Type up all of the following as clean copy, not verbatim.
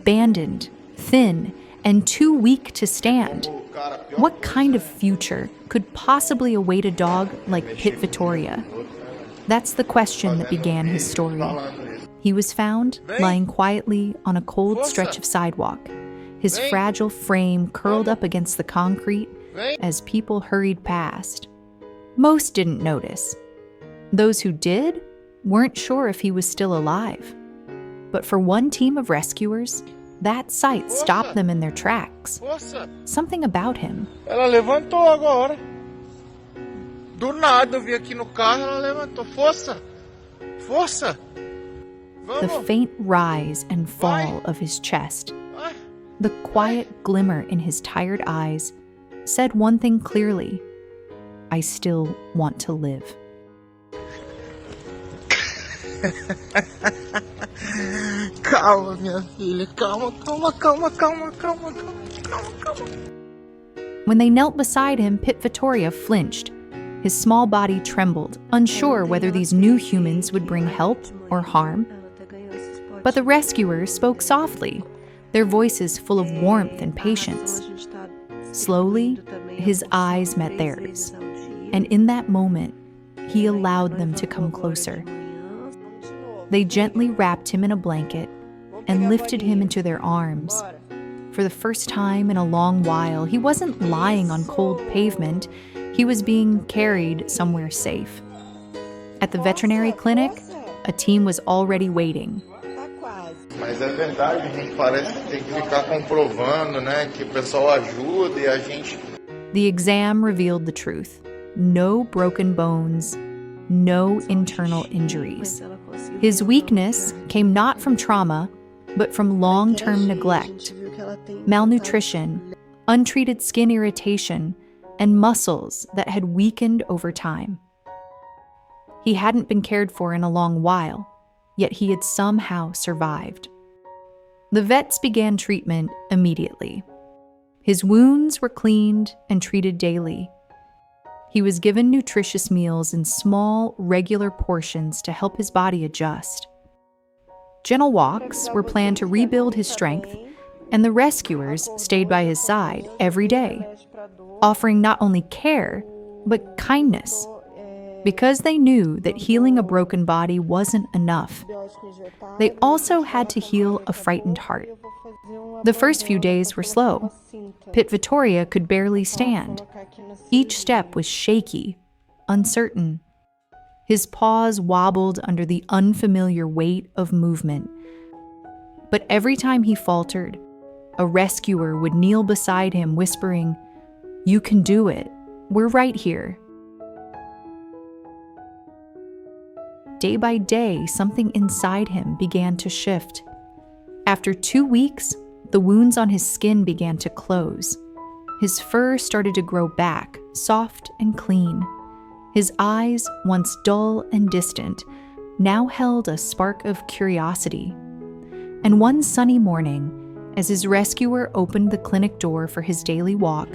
abandoned, thin, and too weak to stand. What kind of future could possibly await a dog like Pit Vittoria? That's the question that began his story. He was found lying quietly on a cold stretch of sidewalk, his fragile frame curled up against the concrete as people hurried past. Most didn't notice. Those who did weren't sure if he was still alive. But for one team of rescuers, that sight stopped them in their tracks. Something about him. Ela levantou agora. Do nada eu vi aqui no carro, ela levantou. Força! Força! The faint rise and fall of his chest, the quiet glimmer in his tired eyes, said one thing clearly: I still want to live. Calma, minha filha. Calma. When they knelt beside him, Pit Vittoria flinched. His small body trembled, unsure whether these new humans would bring help or harm. But the rescuers spoke softly, their voices full of warmth and patience. Slowly, his eyes met theirs, and in that moment, he allowed them to come closer. They gently wrapped him in a blanket and lifted him into their arms. For the first time in a long while, he wasn't lying on cold pavement, he was being carried somewhere safe. At the veterinary clinic, a team was already waiting. Mas é verdade, a gente parece que tem que ficar comprovando, né, que o pessoal ajuda e a gente. The exam revealed the truth. No broken bones, no internal injuries. His weakness came not from trauma, but from long-term neglect, malnutrition, untreated skin irritation, and muscles that had weakened over time. He hadn't been cared for in a long while, yet he had somehow survived. The vets began treatment immediately. His wounds were cleaned and treated daily. He was given nutritious meals in small, regular portions to help his body adjust. Gentle walks were planned to rebuild his strength, and the rescuers stayed by his side every day, offering not only care, but kindness, because they knew that healing a broken body wasn't enough. They also had to heal a frightened heart. The first few days were slow. Pit Vittoria could barely stand. Each step was shaky, uncertain. His paws wobbled under the unfamiliar weight of movement. But every time he faltered, a rescuer would kneel beside him, whispering, "You can do it. We're right here." Day by day, something inside him began to shift. After 2 weeks, the wounds on his skin began to close. His fur started to grow back, soft and clean. His eyes, once dull and distant, now held a spark of curiosity. And one sunny morning, as his rescuer opened the clinic door for his daily walk,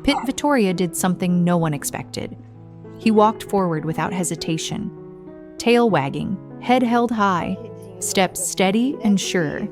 Pit Vittoria did something no one expected. He walked forward without hesitation, tail wagging, head held high, steps steady and sure.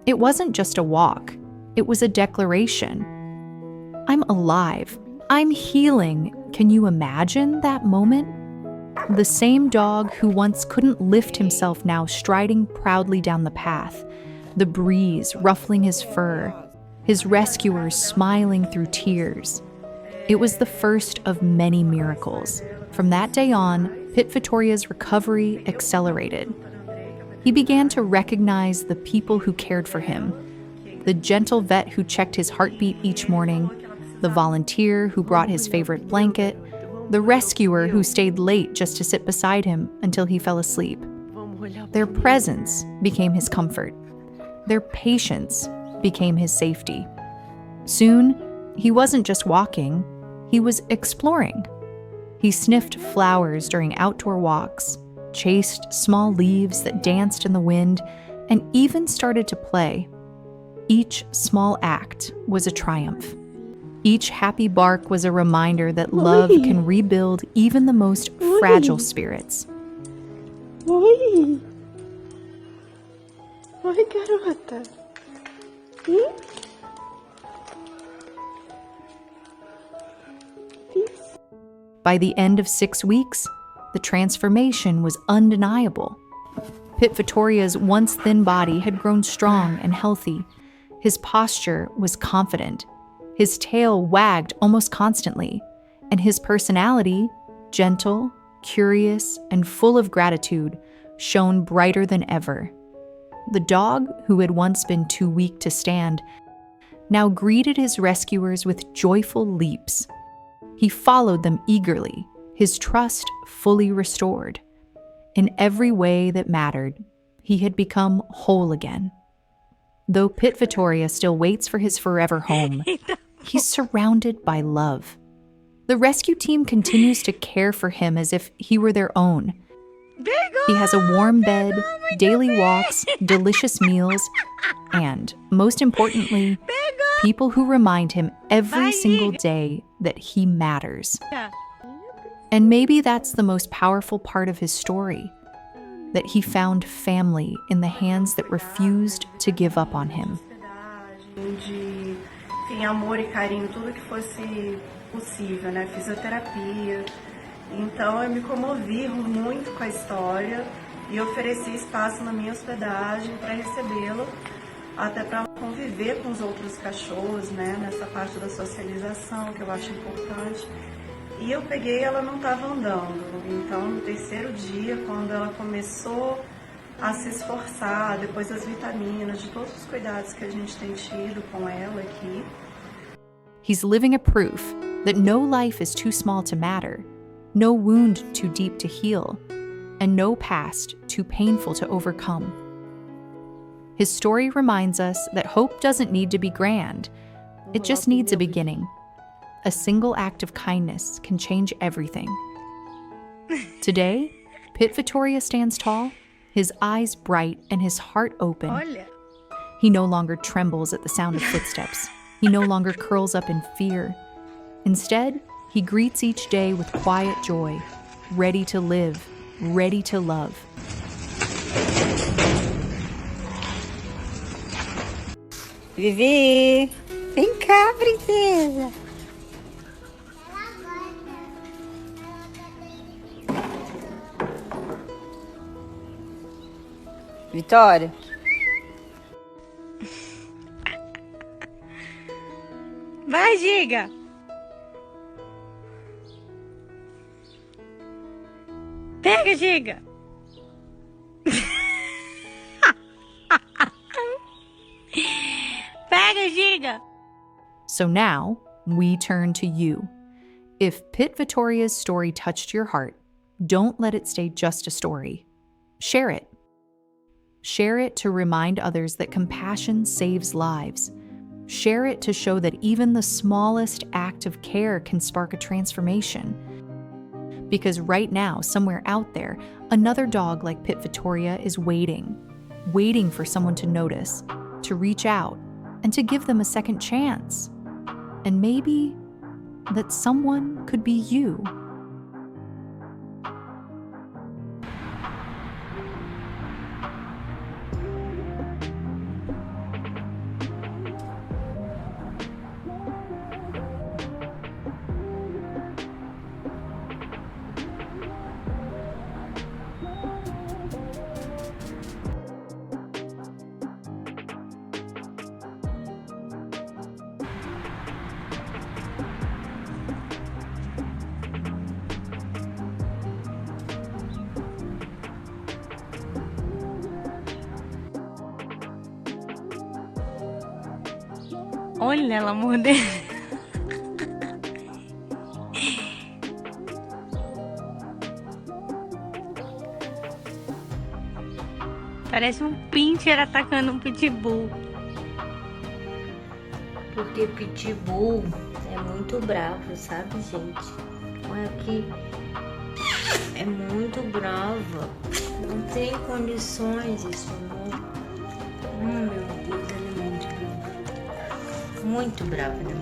It wasn't just a walk, it was a declaration. I'm alive. I'm healing. Can you imagine that moment? The same dog who once couldn't lift himself now striding proudly down the path, the breeze ruffling his fur, his rescuers smiling through tears. It was the first of many miracles. From that day on, Pit Vittoria's recovery accelerated. He began to recognize the people who cared for him, the gentle vet who checked his heartbeat each morning, the volunteer who brought his favorite blanket, the rescuer who stayed late just to sit beside him until he fell asleep. Their presence became his comfort. Their patience became his safety. Soon, he wasn't just walking, he was exploring. He sniffed flowers during outdoor walks, chased small leaves that danced in the wind, and even started to play. Each small act was a triumph. Each happy bark was a reminder that love can rebuild even the most fragile spirits. Oi! Oi, garota! By the end of 6 weeks, the transformation was undeniable. Pit Vitoria's once thin body had grown strong and healthy. His posture was confident. His tail wagged almost constantly, and his personality, gentle, curious, and full of gratitude, shone brighter than ever. The dog, who had once been too weak to stand, now greeted his rescuers with joyful leaps. He followed them eagerly, his trust fully restored. In every way that mattered, he had become whole again. Though Pit Vittoria still waits for his forever home, he's surrounded by love. The rescue team continues to care for him as if he were their own. He has a warm bed, daily walks, delicious meals, and, most importantly, people who remind him every single day that he matters. And maybe that's the most powerful part of his story, that he found family in the hands that refused to give up on him. Enfim, amor e carinho, tudo que fosse possível, né? Fisioterapia. Então eu me comovi muito com a história e ofereci espaço na minha hospedagem para recebê-lo, até para conviver com os outros cachorros, né? Nessa parte da socialização que eu acho importante. E eu peguei, ela não estava andando. Então no terceiro dia, quando ela começou a se esforçar, depois das vitaminas, de todos os cuidados que a gente tem tido com ela aqui. He's living a proof that no life is too small to matter, no wound too deep to heal, and no past too painful to overcome. His story reminds us that hope doesn't need to be grand. It just needs a beginning. A single act of kindness can change everything. Today, Pit Vittoria stands tall, his eyes bright and his heart open. He no longer trembles at the sound of footsteps. He no longer curls up in fear. Instead, he greets each day with quiet joy, ready to live, ready to love. Vivi, vem cá, princesa. Vitória. Vai, Giga. Pega, Giga. Pega, Giga. So now, we turn to you. If Pit Vittoria's story touched your heart, don't let it stay just a story. Share it. Share it to remind others that compassion saves lives. Share it to show that even the smallest act of care can spark a transformation. Because right now, somewhere out there, another dog like Pit Vittoria is waiting for someone to notice, to reach out, and to give them a second chance. And maybe that someone could be you. Olha ela mordendo. Parece um pincher atacando um pitbull. Porque pitbull é muito bravo, sabe, gente? Olha aqui. É muito brava. Não tem condições esse amor. Meu Deus, ela é muito brava. Muito brava, né,